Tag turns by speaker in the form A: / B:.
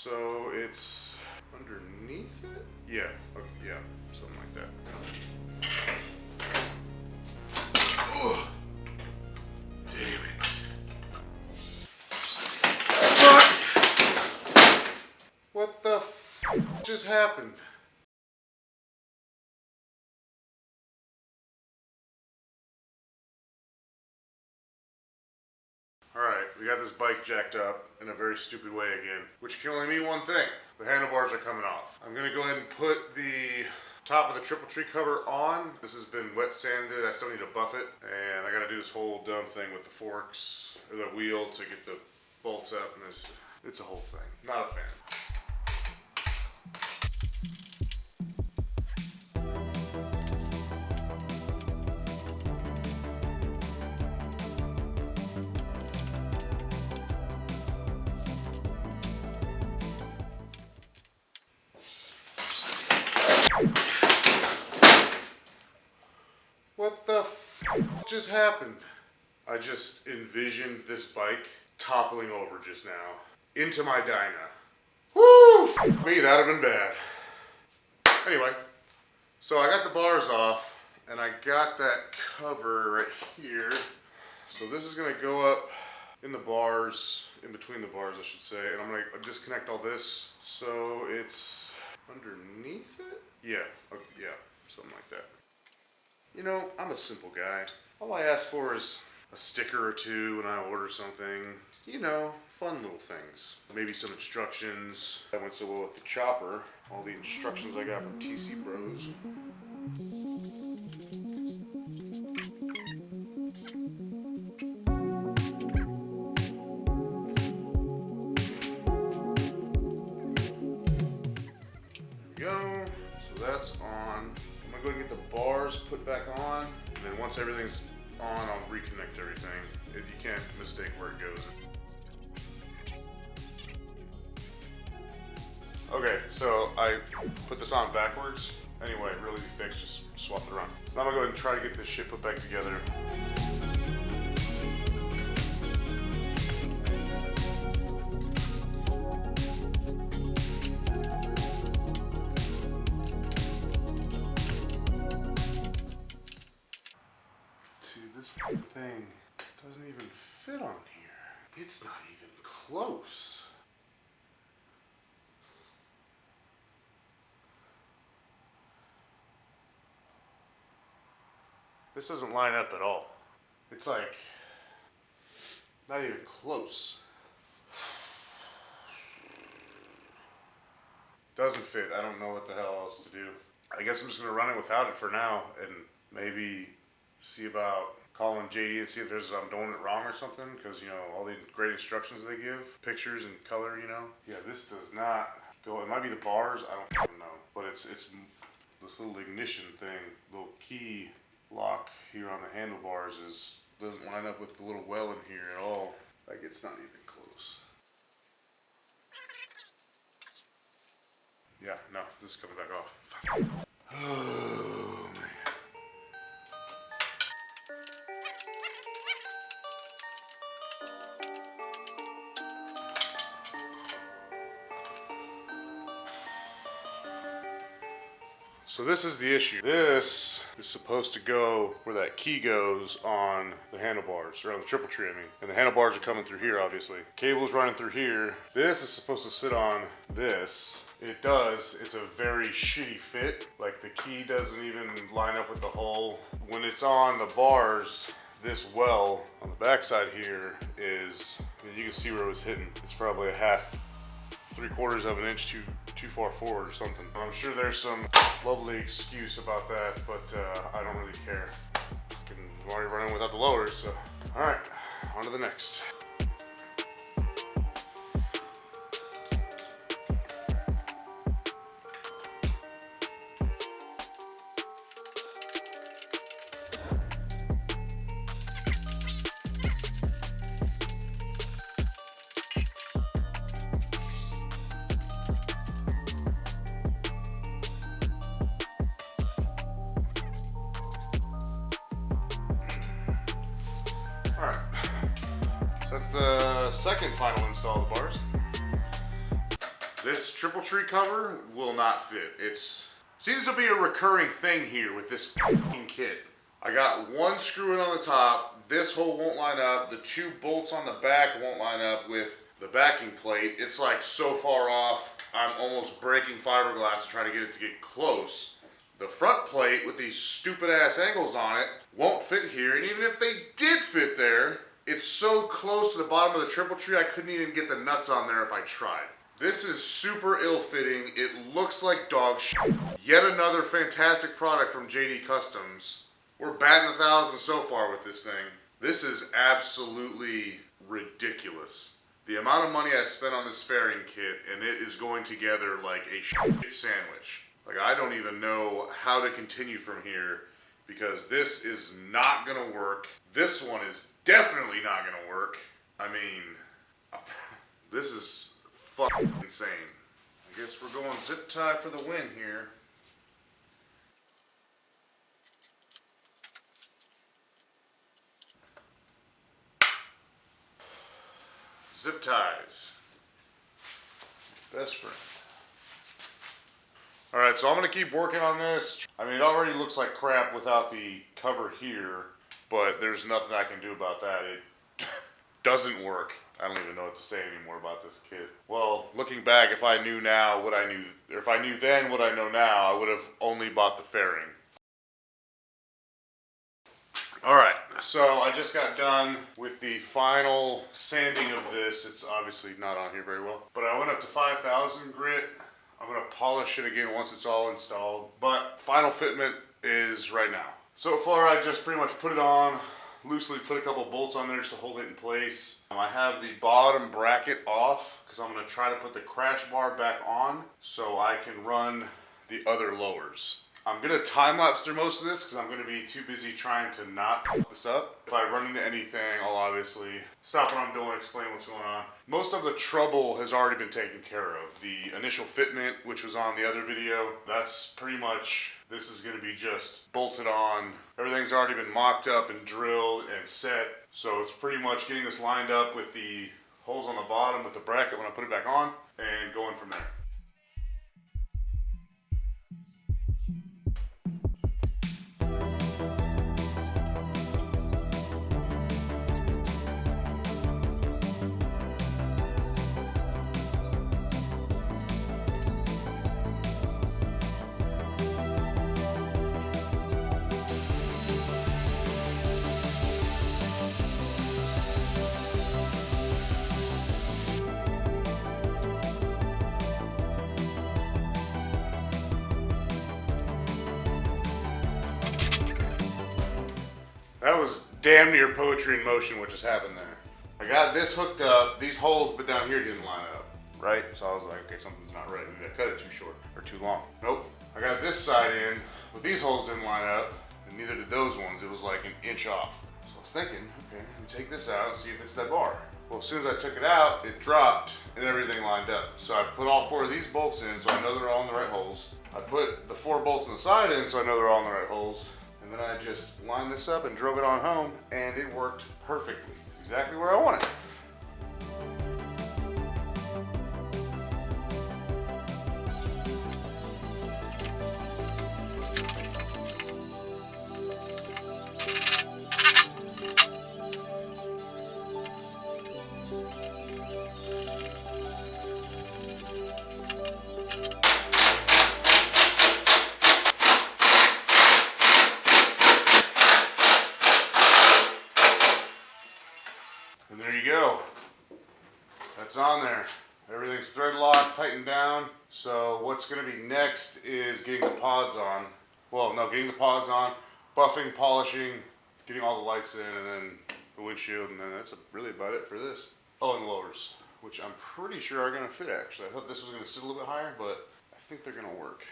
A: So it's underneath it? Yeah, okay, yeah, something like that. Ugh. Damn it. What the f just happened? Alright, we got this bike jacked up in a very stupid way again, which can only mean one thing. The handlebars are coming off. I'm gonna go ahead and put the top of the triple tree cover on. This has been wet sanded, I still need to buff it, and I gotta do this whole dumb thing with the forks, or the wheel to get the bolts up, and it's a whole thing. Not a fan. What the f just happened? I just envisioned this bike toppling over just now into my Dyna. Woo! Me, that'd have been bad. Anyway, so I got the bars off and I got that cover right here. So this is gonna go up in the bars, in between the bars I should say, and I'm gonna disconnect all this so it's underneath it? Yeah, okay, yeah, something like that. You know, I'm a simple guy. All I ask for is a sticker or two when I order something. You know, fun little things. Maybe some instructions. That went so well with the chopper. All the instructions I got from TC Bros. There we go. So that's on. I'm gonna go and get the bars put back on, and then once everything's on, I'll reconnect everything. You can't mistake where it goes. Okay, so I put this on backwards. Anyway, real easy fix, just swap it around. So now I'm gonna go ahead and try to get this shit put back together. This thing doesn't even fit on here. It's not even close. This doesn't line up at all. It's like, not even close. Doesn't fit. I don't know what the hell else to do. I guess I'm just gonna run it without it for now and maybe see about calling JD and see if I'm doing it wrong or something, because you know all the great instructions they give, pictures and color, you know. Yeah, this does not go. It might be the bars, I don't fucking know, but it's this little ignition thing, little key lock here on the handlebars doesn't line up with the little well in here at all. Like it's not even close. Yeah, no, this is coming back off. Fuck. Oh man. So this is the issue. This is supposed to go where that key goes on the handlebars, or on the triple tree, I mean. And the handlebars are coming through here, obviously. Cable's running through here. This is supposed to sit on this. It does. It's a very shitty fit. Like the key doesn't even line up with the hole. When it's on the bars, this well on the backside here is, you can see where it was hitting. It's probably a half, 3/4 of an inch too far forward or something. I'm sure there's some lovely excuse about that, but I don't really care. I'm already running without the lowers, so. All right, on to the next. Alright, so that's the second final install of the bars. This triple tree cover will not fit. Seems to be a recurring thing here with this f***ing kit. I got one screw in on the top. This hole won't line up. The two bolts on the back won't line up with the backing plate. It's like so far off, I'm almost breaking fiberglass to try to get it to get close. The front plate with these stupid ass angles on it won't fit here, and even if they did fit there, it's so close to the bottom of the triple tree I couldn't even get the nuts on there if I tried. This is super ill-fitting. It looks like dog shit. Yet another fantastic product from JD Customs. We're batting 1,000 so far with this thing. This is absolutely ridiculous. The amount of money I spent on this fairing kit, and it is going together like a shit sandwich. Like, I don't even know how to continue from here because this is not gonna work. This one is definitely not gonna work. I mean, this is fucking insane. I guess we're going zip tie for the win here. Zip ties. Best friend. Alright, so I'm going to keep working on this. I mean, it already looks like crap without the cover here, but there's nothing I can do about that. It doesn't work. I don't even know what to say anymore about this kit. Well, looking back, if I knew now what I knew, or if I knew then what I know now, I would have only bought the fairing. Alright, so I just got done with the final sanding of this. It's obviously not on here very well, but I went up to 5,000 grit. I'm going to polish it again once it's all installed, but final fitment is right now. So far I just pretty much put it on, loosely put a couple bolts on there just to hold it in place. I have the bottom bracket off because I'm going to try to put the crash bar back on so I can run the other lowers. I'm going to time-lapse through most of this because I'm going to be too busy trying to not f*** this up. If I run into anything, I'll obviously stop what I'm doing, explain what's going on. Most of the trouble has already been taken care of. The initial fitment, which was on the other video, that's pretty much, this is going to be just bolted on. Everything's already been mocked up and drilled and set. So it's pretty much getting this lined up with the holes on the bottom with the bracket when I put it back on and going from there. That was damn near poetry in motion what just happened there. I got this hooked up, these holes but down here didn't line up, right? So I was like, okay, something's not right. Maybe I cut it too short or too long. Nope. I got this side in, but these holes didn't line up, and neither did those ones. It was like an inch off. So I was thinking, okay, let me take this out and see if it's that bar. Well, as soon as I took it out, it dropped and everything lined up. So I put all 4 of these bolts in so I know they're all in the right holes. I put the 4 bolts on the side in so I know they're all in the right holes. And then I just lined this up and drove it on home, and it worked perfectly. Exactly where I want it. And there you go. That's on there. Everything's thread locked, tightened down. So what's going to be next is getting the pods on. Well, no, getting the pods on, buffing, polishing, getting all the lights in, and then the windshield, and then that's really about it for this. Oh, and the lowers, which I'm pretty sure are going to fit actually. I thought this was going to sit a little bit higher, but I think they're going to work.